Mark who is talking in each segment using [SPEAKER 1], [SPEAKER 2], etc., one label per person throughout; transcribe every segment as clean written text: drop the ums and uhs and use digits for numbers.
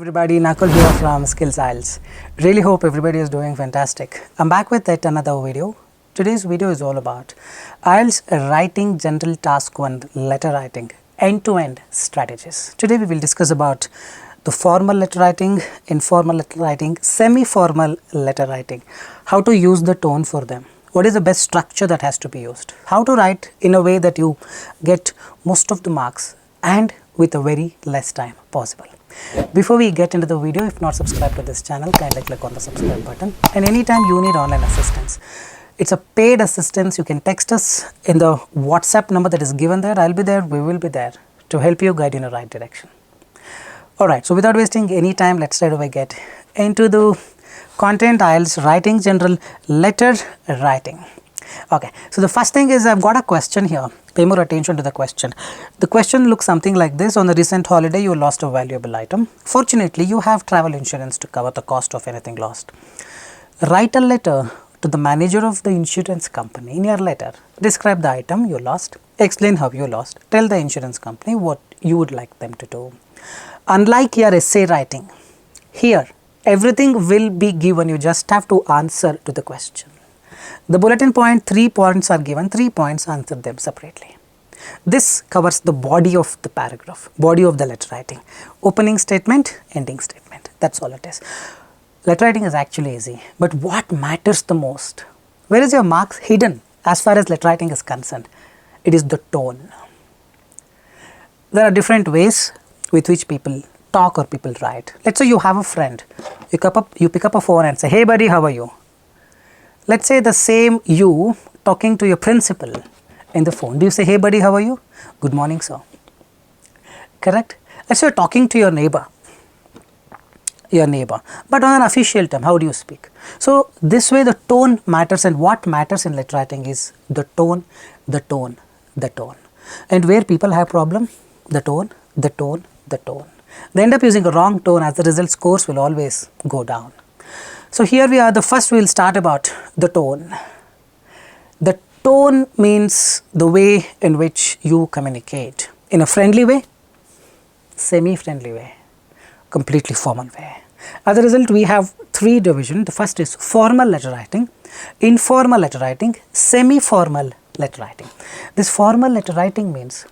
[SPEAKER 1] Everybody, Nakul here from Skills IELTS. Really hope everybody is doing fantastic. I'm back with yet another video. Today's video is all about IELTS writing general task 1 letter writing end-to-end strategies. Today we will discuss about the formal letter writing, informal letter writing, semi-formal letter writing, how to use the tone for them, what is the best structure that has to be used, how to write in a way that you get most of the marks and with a very less time possible. Before we get into the video, if not subscribed to this channel, kindly click on the subscribe button. And anytime you need online assistance, it's a paid assistance. You can text us in the WhatsApp number that is given there. I'll be there, we will be there to help you guide you in the right direction. Alright, so without wasting any time, let's straight away get into the content. IELTS writing general letter writing. Okay, so the first thing is I've got a question here. Pay more attention to the question. The question looks something like this. On a recent holiday, you lost a valuable item. Fortunately, you have travel insurance to cover the cost of anything lost. Write a letter to the manager of the insurance company. In your letter, describe the item you lost, explain how you lost, tell the insurance company what you would like them to do. Unlike your essay writing, here everything will be given. You just have to answer to the question. The bulletin point, 3 points are given, 3 points, answer them separately. This covers the body of the paragraph, body of the letter writing. Opening statement, ending statement, that's all it is. Letter writing is actually easy, but what matters the most? Where is your marks hidden as far as letter writing is concerned? It is the tone. There are different ways with which people talk or people write. Let's say you have a friend, you pick up a phone and say, hey buddy, how are you? Let's say the same you talking to your principal in the phone. Do you say, hey buddy, how are you? Good morning, sir. Correct? Let's say you're talking to your neighbor. But on an official term, how do you speak? So this way the tone matters, and what matters in letter writing is the tone, the tone, the tone. And where people have problem, the tone, the tone, the tone. They end up using a wrong tone. As the result, scores will always go down. So here we are. The first we will start about the tone. The tone means the way in which you communicate. In a friendly way, semi-friendly way, completely formal way. As a result, we have 3 divisions. The first is formal letter writing, informal letter writing, semi-formal letter writing. This formal letter writing means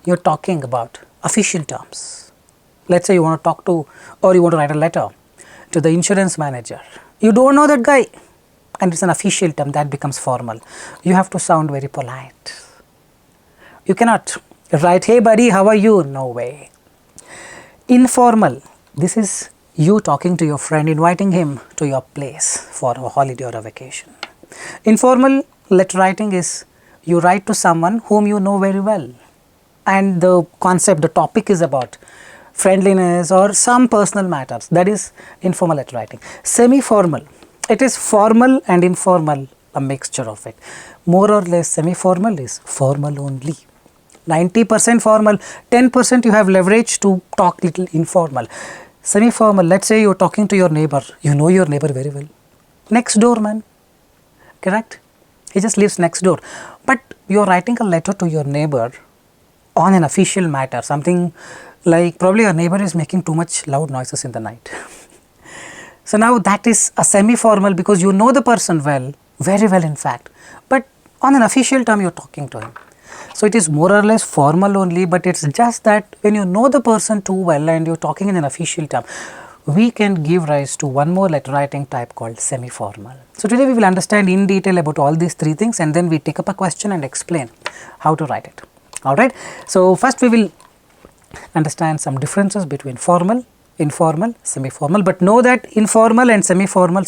[SPEAKER 1] you are talking about official terms. Let's say you want to talk to, or you want to write a letter to the insurance manager. You don't know that guy and it's an official term, that becomes formal. You have to sound very polite. You cannot write, hey buddy, how are you? No way. Informal, this is you talking to your friend, inviting him to your place for a holiday or a vacation. Informal letter writing is you write to someone whom you know very well, and the concept, the topic is about friendliness or some personal matters. That is informal letter writing. Semi-formal, it is formal and informal, a mixture of it. More or less semi-formal is formal only. 90% formal, 10% you have leverage to talk little informal. Semi-formal, let's say you're talking to your neighbor. You know your neighbor very well. Next door man, correct? He just lives next door. But you're writing a letter to your neighbor on an official matter, something like probably your neighbor is making too much loud noises in the night. So now that is a semi-formal because you know the person well, very well in fact, but on an official term you're talking to him. So it is more or less formal only, but it's just that when you know the person too well and you're talking in an official term, we can give rise to one more letter writing type called semi-formal. So today we will understand in detail about all these 3 things, and then we take up a question and explain how to write it. Alright, so first we will understand some differences between formal, informal, semi-formal, but know that informal and semi-formal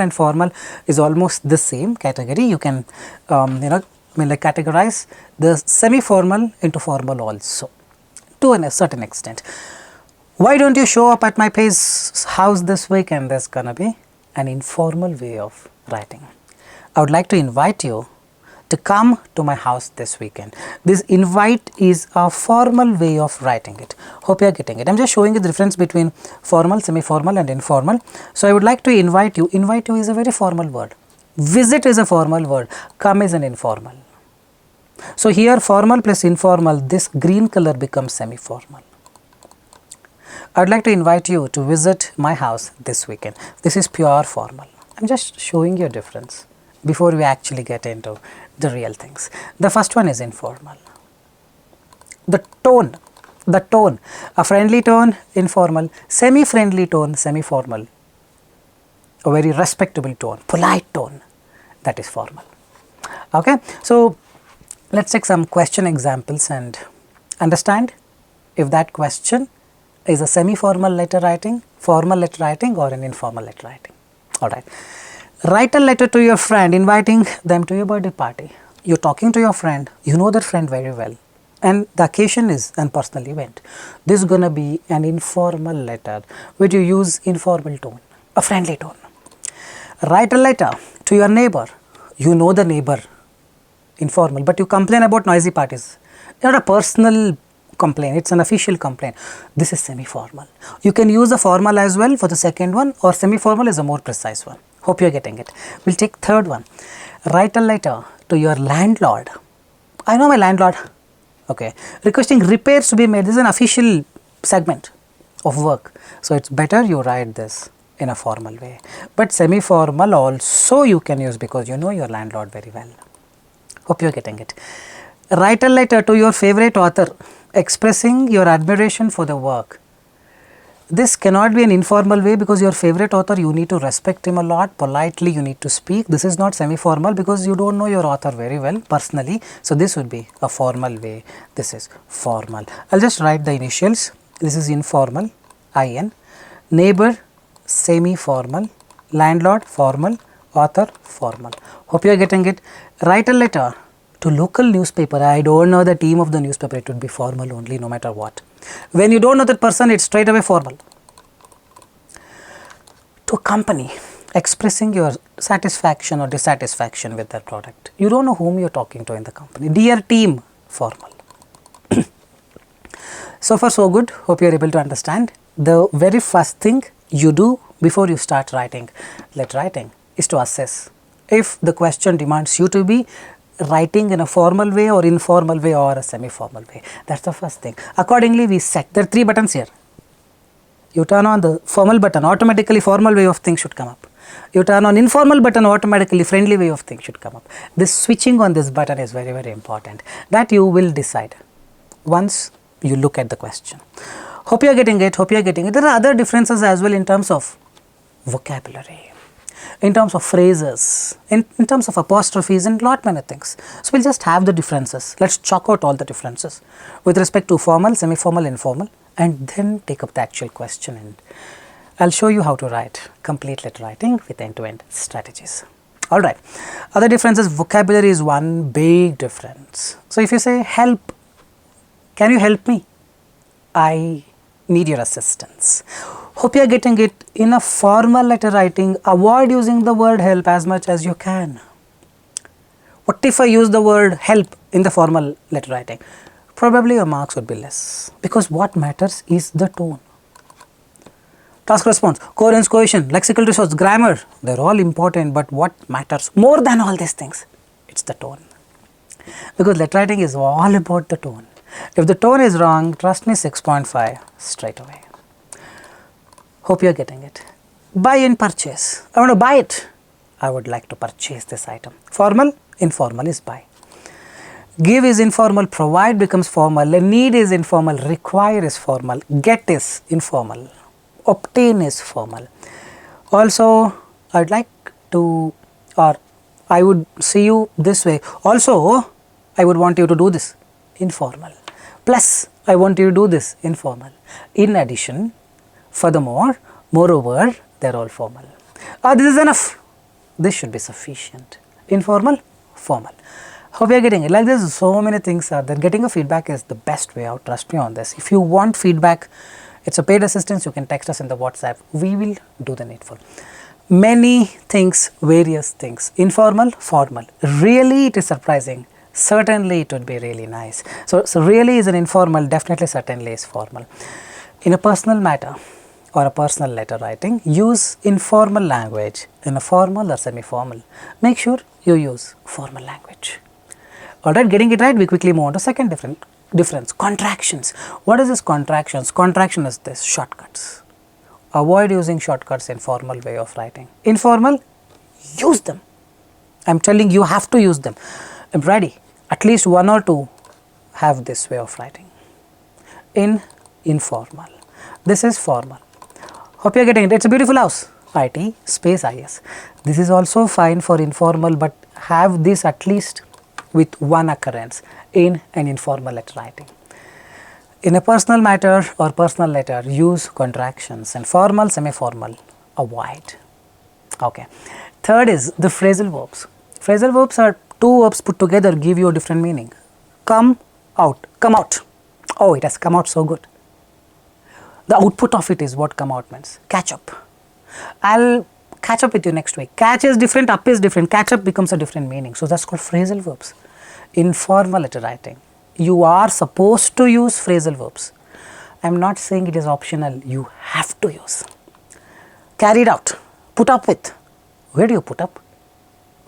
[SPEAKER 1] and formal is almost the same category. You can categorize the semi-formal into formal also to a certain extent. Why don't you show up at my place house this weekend? There's gonna be an informal way of writing. I would like to invite you to come to my house this weekend. This invite is a formal way of writing it. Hope you are getting it. I'm just showing you the difference between formal, semi-formal and informal. So I would like to invite you. Invite you is a very formal word. Visit is a formal word. Come is an informal. So here formal plus informal, this green color becomes semi-formal. I would like to invite you to visit my house this weekend. This is pure formal. I'm just showing you a difference before we actually get into the real things. The first one is informal. The tone, a friendly tone, informal, semi-friendly tone, semi-formal, a very respectable tone, polite tone, that is formal. Okay, so let's take some question examples and understand if that question is a semi-formal letter writing, formal letter writing, or an informal letter writing. Alright. Write a letter to your friend inviting them to your birthday party. You're talking to your friend, you know that friend very well, and the occasion is a personal event. This is going to be an informal letter where you use informal tone, a friendly tone. Write a letter to your neighbor. You know the neighbor, informal, but you complain about noisy parties. It's not a personal complaint, it's an official complaint. This is semi-formal. You can use a formal as well for the second one, or semi-formal is a more precise one. Hope you are getting it. We'll take third one. Write a letter to your landlord. I know my landlord. Okay. Requesting repairs to be made. This is an official segment of work. So it's better you write this in a formal way. But semi-formal also you can use because you know your landlord very well. Hope you are getting it. Write a letter to your favorite author expressing your admiration for the work. This cannot be an informal way because your favorite author, you need to respect him a lot, politely you need to speak. This is not semi-formal because you don't know your author very well personally. So this would be a formal way, this is formal. I'll just write the initials. This is informal, IN, neighbor, semi-formal, landlord, formal, author, formal. Hope you are getting it. Write a letter to local newspaper. I don't know the team of the newspaper, it would be formal only no matter what. When you don't know that person, it's straight away formal. To a company, expressing your satisfaction or dissatisfaction with their product. You don't know whom you're talking to in the company. Dear team, formal. So far so good, hope you are able to understand. The very first thing you do before you start writing letter writing is to assess if the question demands you to be writing in a formal way or informal way or a semi-formal way. That's the first thing. Accordingly, we set. There are three buttons here. You turn on the formal button, automatically formal way of things should come up. You turn on informal button, automatically friendly way of things should come up. This switching on this button is very, very important. That you will decide once you look at the question. Hope you are getting it. Hope you are getting it. There are other differences as well in terms of vocabulary, in terms of phrases, in terms of apostrophes and lot many things. So we'll just have the differences. Let's chalk out all the differences with respect to formal, semi-formal, informal, and then take up the actual question, and I'll show you how to write complete letter writing with end-to-end strategies. Alright, other differences, vocabulary is one big difference. So if you say help, can you help me? I need your assistance. Hope you are getting it. In a formal letter writing, avoid using the word help as much as you can. What if I use the word help in the formal letter writing? Probably your marks would be less because what matters is the tone. Task response, coherence, cohesion, lexical resource, grammar, they're all important, but what matters more than all these things? It's the tone. Because letter writing is all about the tone. If the tone is wrong, trust me, 6.5 straight away. Hope you are getting it. Buy and purchase. I want to buy it. I would like to purchase this item. Formal, informal is buy. Give is informal, provide becomes formal, need is informal, require is formal, get is informal, obtain is formal. Also, I would like to, or I would see you this way. Also, I would want you to do this, informal. Plus, I want you to do this, informal. In addition, furthermore, moreover, they are all formal. This is enough. This should be sufficient. Informal, formal. Hope you are getting it. Like this, so many things are there. Getting a feedback is the best way out. Trust me on this. If you want feedback, it's a paid assistance. You can text us in the WhatsApp. We will do the needful. Many things, various things. Informal, formal. Really, it is surprising. Certainly, it would be really nice. So really is an informal. Definitely, certainly is formal. In a personal matter or a personal letter writing, use informal language in a formal or semi-formal. Make sure you use formal language. Alright, getting it right, we quickly move on to second difference. Contractions. What is this contractions? Contraction is this, shortcuts. Avoid using shortcuts in formal way of writing. Informal, use them. I am telling you, have to use them. I am ready. At least one or two have this way of writing. In informal. This is formal. Hope you are getting it. It's a beautiful house. IT space IS. This is also fine for informal, but have this at least with one occurrence in an informal letter writing. In a personal matter or personal letter, use contractions, and formal, semi-formal, avoid. Okay. Third is the phrasal verbs. Phrasal verbs are two verbs put together, give you a different meaning. Come out, come out. Oh, it has come out so good. The output of it is what come out means. Catch up. I'll catch up with you next week. Catch is different, up is different, catch up becomes a different meaning. So that's called phrasal verbs. In formal letter writing, you are supposed to use phrasal verbs. I am not saying it is optional, you have to use. Carried out, put up with. Where do you put up?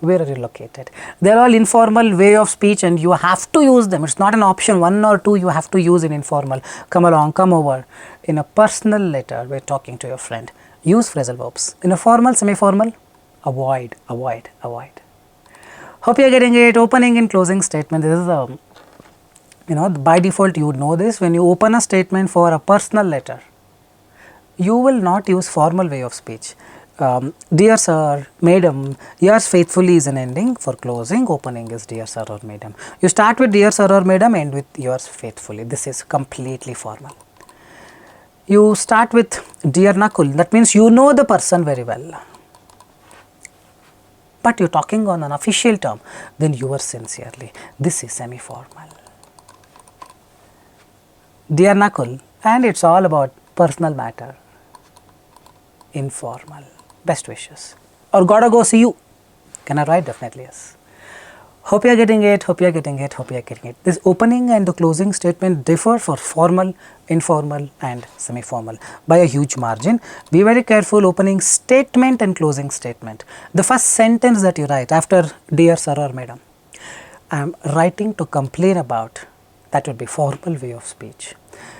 [SPEAKER 1] Where are you located? They are all informal way of speech and you have to use them. It's not an option, one or two you have to use in informal. Come along, come over. In a personal letter, we're talking to your friend. Use phrasal verbs. In a formal, semi-formal, avoid, avoid, avoid. Hope you are getting it. Opening and closing statement. This is a, by default you would know this. When you open a statement for a personal letter, you will not use formal way of speech. Dear sir, madam, yours faithfully is an ending. For closing, opening is dear sir or madam. You start with dear sir or madam, end with yours faithfully. This is completely formal. You start with dear Nakul, that means you know the person very well. But you are talking on an official term, then yours sincerely. This is semi-formal. Dear Nakul, and it's all about personal matter. Informal. Best wishes. Or gotta go see you. Can I write? Definitely yes. Hope you are getting it, hope you are getting it, hope you are getting it. This opening and the closing statement differ for formal, informal and semi-formal by a huge margin. Be very careful opening statement and closing statement. The first sentence that you write after dear sir or madam, I am writing to complain about, that would be formal way of speech,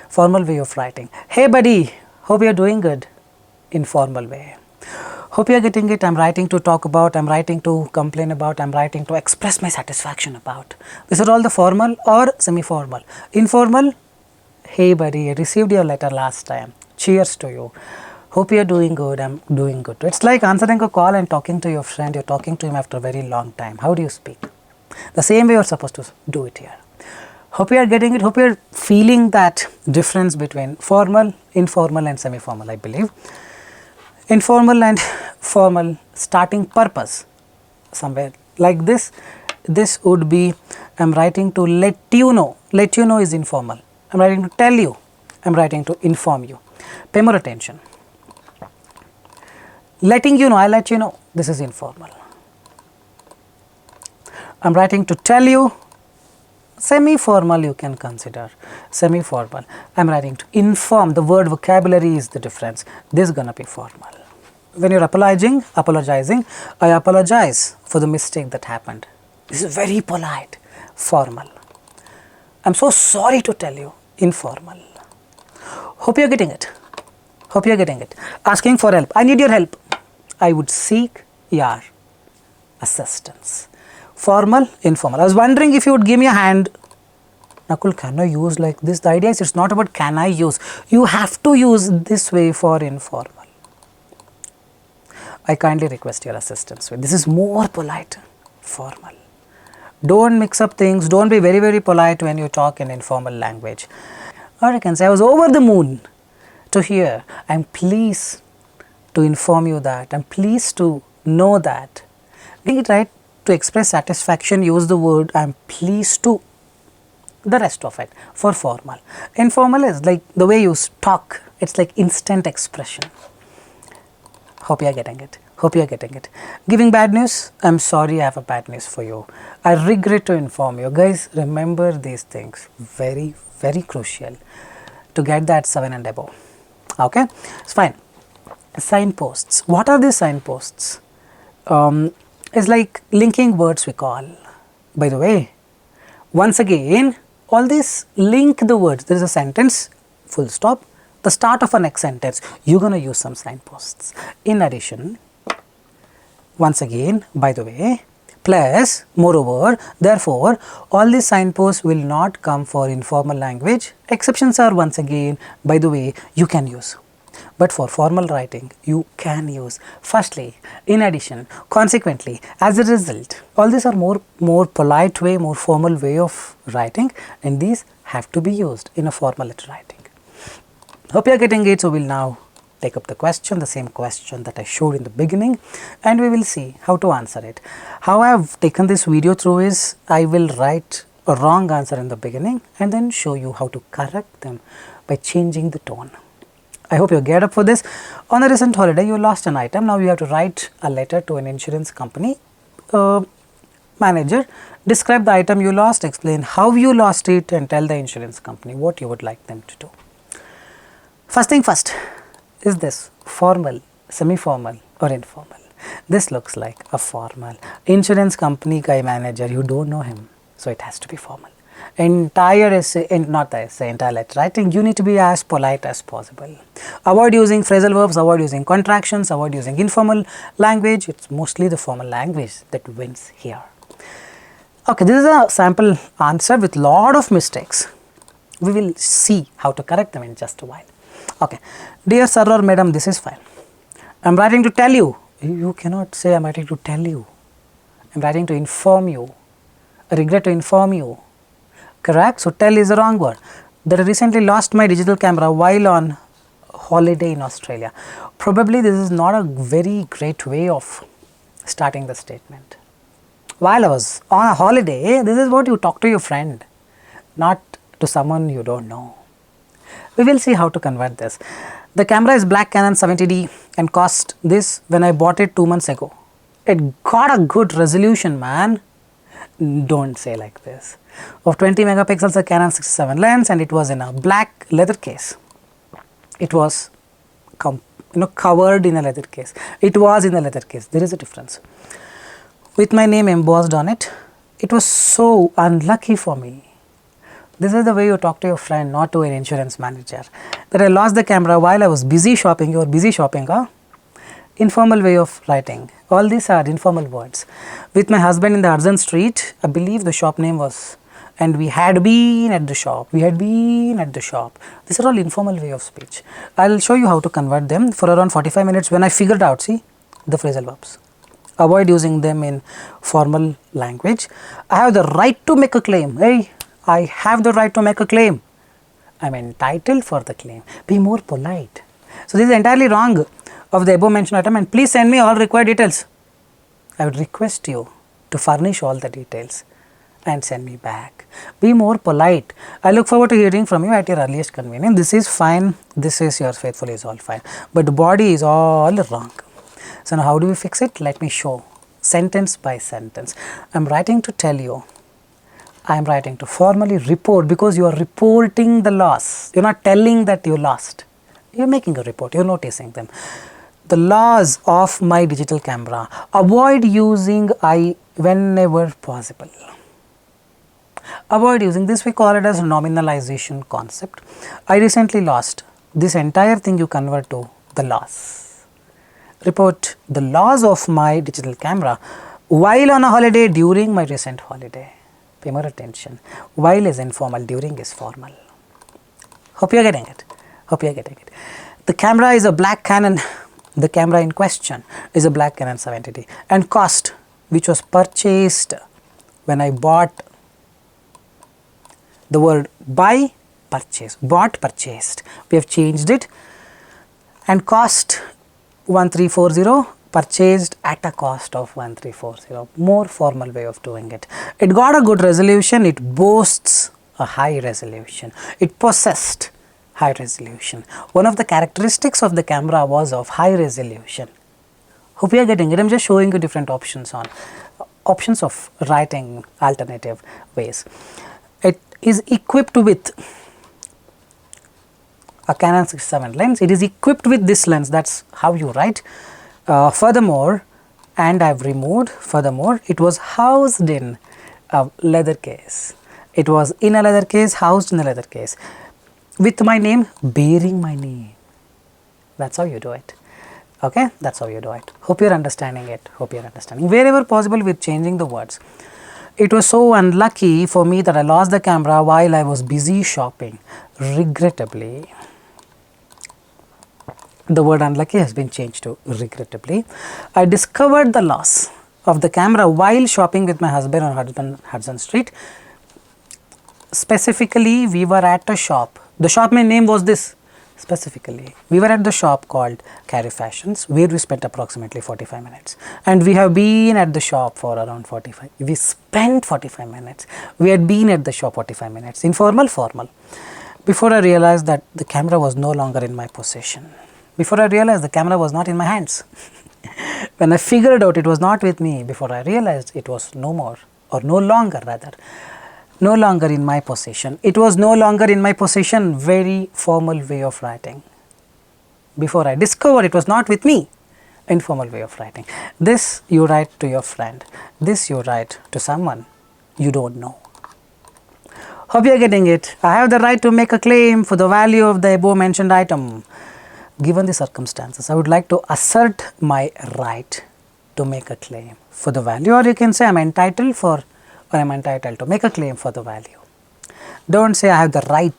[SPEAKER 1] formal way of writing. Hey buddy, hope you are doing good, informal way. Hope you are getting it. I am writing to talk about, I am writing to complain about, I am writing to express my satisfaction about. These are all the formal or semi-formal. Informal, hey buddy, I received your letter last time. Cheers to you. Hope you are doing good. I am doing good. It's like answering a call and talking to your friend. You are talking to him after a very long time. How do you speak? The same way you are supposed to do it here. Hope you are getting it. Hope you are feeling that difference between formal, informal and semi-formal, I believe. Informal and formal starting purpose somewhere like this. This would be, I am writing to let you know. Let you know is informal. I am writing to tell you. I am writing to inform you. Pay more attention. Letting you know, I let you know. This is informal. I am writing to tell you. Semi-formal you can consider. Semi-formal. I am writing to inform. The word vocabulary is the difference. This is going to be formal. When you are apologizing, I apologize for the mistake that happened. This is very polite. Formal. I am so sorry to tell you. Informal. Hope you are getting it. Hope you are getting it. Asking for help. I need your help. I would seek your assistance. Formal, informal. I was wondering if you would give me a hand. Nakul, can I use like this? The idea is it's not about can I use. You have to use this way for informal. I kindly request your assistance. This is more polite. Formal. Don't mix up things. Don't be very, very polite when you talk in informal language. Or I can say I was over the moon to hear. I am pleased to inform you that. I am pleased to know that. Getting it right. To express satisfaction, use the word I am pleased to. The rest of it for formal. Informal is like the way you talk. It's like instant expression. Hope you are getting it. Hope you are getting it. Giving bad news. I am sorry I have a bad news for you. I regret to inform you. Guys, remember these things. Very, very crucial to get that 7 and above. Okay. It's fine. Signposts. What are these signposts? It's like linking words we call. By the way, once again, all these link the words. There is a sentence, full stop, the start of a next sentence, you are going to use some signposts. In addition, once again, by the way, plus, moreover, therefore, all these signposts will not come for informal language. Exceptions are once again, by the way, you can use. But for formal writing, you can use. Firstly, in addition, consequently, as a result, all these are more polite way, more formal way of writing, and these have to be used in a formal letter writing. Hope you are getting it. So, we will now take up the question, the same question that I showed in the beginning, and we will see how to answer it. How I have taken this video through is, I will write a wrong answer in the beginning and then show you how to correct them by changing the tone. I hope you get up for this. On a recent holiday, you lost an item. Now you have to write a letter to an insurance company manager. Describe the item you lost, explain how you lost it, and tell the insurance company what you would like them to do. First thing first, is this formal, semi-formal or informal? This looks like a formal. Insurance company guy manager, you don't know him, so it has to be formal. Entire essay, not the essay, entire letter writing, you need to be as polite as possible. Avoid using phrasal verbs, avoid using contractions, avoid using informal language. It's mostly the formal language that wins here. Okay, this is a sample answer with lot of mistakes. We will see how to correct them in just a while. Okay, dear sir or madam, this is fine. I am writing to tell you. You cannot say I am writing to tell you. I am writing to inform you. I regret to inform you. Correct? So, tell is the wrong word. That I recently lost my digital camera while on holiday in Australia. Probably this is not a very great way of starting the statement. While I was on a holiday, this is what you talk to your friend, not to someone you don't know. We will see how to convert this. The camera is black Canon 70D and cost this when I bought it 2 months ago. It got a good resolution, man. Don't say like this. Of 20 megapixels, a Canon 67 lens, and it was in a black leather case. It was covered in a leather case. It was in a leather case. There is a difference. With my name embossed on it, it was so unlucky for me. This is the way you talk to your friend, not to an insurance manager. That I lost the camera while I was busy shopping. You are busy shopping, huh? Informal way of writing. All these are informal words. With my husband in the Arzan street, I believe the shop name was, and we had been at the shop. We had been at the shop. These are all informal way of speech. I will show you how to convert them for around 45 minutes when I figured out, see, the phrasal verbs. Avoid using them in formal language. I have the right to make a claim. Hey, I have the right to make a claim. I am entitled for the claim. Be more polite. So, this is entirely wrong of the above mentioned item, and please send me all required details. I would request you to furnish all the details and send me back. Be more polite. I look forward to hearing from you at your earliest convenience. This is fine. This is yours faithfully is all fine. But the body is all wrong. So, now how do we fix it? Let me show sentence by sentence. I am writing to tell you. I am writing to formally report, because you are reporting the loss. You are not telling that you lost. You are making a report. You are noticing them. The loss of my digital camera. Avoid using I whenever possible. Avoid using this, we call it as nominalization concept. I recently lost. This entire thing you convert to the loss. Report the loss of my digital camera while on a holiday, during my recent holiday. Pay more attention. While is informal, during is formal. Hope you are getting it. Hope you are getting it. The camera is a black Canon. The camera in question is a black Canon 70D, and cost, which was purchased when I bought. The word buy, purchase, bought, purchased. We have changed it, and cost 1340, purchased at a cost of 1340. More formal way of doing it. It got a good resolution. It boasts a high resolution. It possessed high resolution. One of the characteristics of the camera was of high resolution. Hope you are getting it. I am just showing you different options of writing alternative ways. It is equipped with a Canon 67 lens. It is equipped with this lens. That's how you write. Furthermore, and I have removed, furthermore, it was housed in a leather case. It was in a leather case, housed in a leather case. With my name, bearing my name. That's how you do it. Okay, that's how you do it. Hope you're understanding it. Hope you're understanding. Wherever possible, we're changing the words. It was so unlucky for me that I lost the camera while I was busy shopping. Regrettably. The word unlucky has been changed to regrettably. I discovered the loss of the camera while shopping with my husband on Hudson Street. Specifically, we were at a shop. The shop name was this. Specifically, we were at the shop called Carry Fashions, where we spent approximately 45 minutes. And we have been at the shop for around 45. We spent 45 minutes. We had been at the shop 45 minutes. Informal, formal. Before I realized that the camera was no longer in my possession. Before I realized the camera was not in my hands. When I figured out it was not with me, before I realized it was no more, or no longer rather, no longer in my possession. It was no longer in my possession, very formal way of writing. Before I discovered it was not with me, informal way of writing. This you write to your friend. This you write to someone you don't know. Hope you are getting it. I have the right to make a claim for the value of the above mentioned item. Given the circumstances, I would like to assert my right to make a claim for the value, or you can say I am entitled for, or I am entitled to make a claim for the value. Don't say I have the right.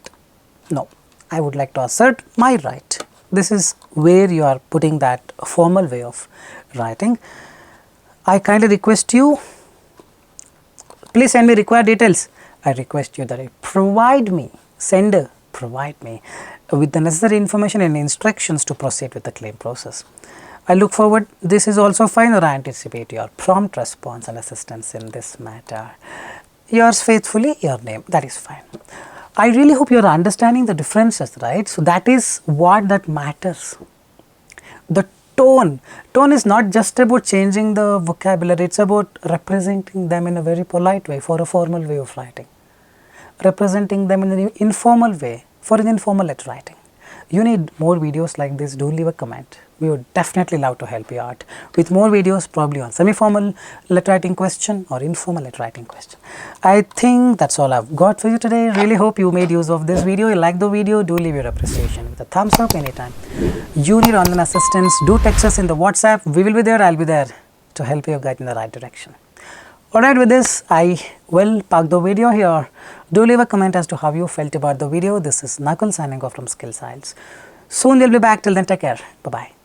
[SPEAKER 1] No, I would like to assert my right. This is where you are putting that formal way of writing. I kindly request you, please send me required details. I request you that you provide me, sender, provide me with the necessary information and instructions to proceed with the claim process. I look forward, this is also fine, or I anticipate your prompt response and assistance in this matter. Yours faithfully, your name, that is fine. I really hope you are understanding the differences, right? So that is what that matters. The tone is not just about changing the vocabulary, it's about representing them in a very polite way for a formal way of writing. Representing them in an informal way for an informal letter writing. You need more videos like this, do leave a comment. We would definitely love to help you out with more videos, probably on semi-formal letter writing question or informal letter writing question. I think that's all I've got for you today. Really hope you made use of this video. You like the video, do leave your appreciation with a thumbs up anytime. You need online assistance, do text us in the WhatsApp. We will be there, I'll be there to help you guide in the right direction. Alright, with this, I will park the video here. Do leave a comment as to how you felt about the video. This is Nakul signing off from Skills IELTS. Soon we'll be back. Till then, take care. Bye-bye.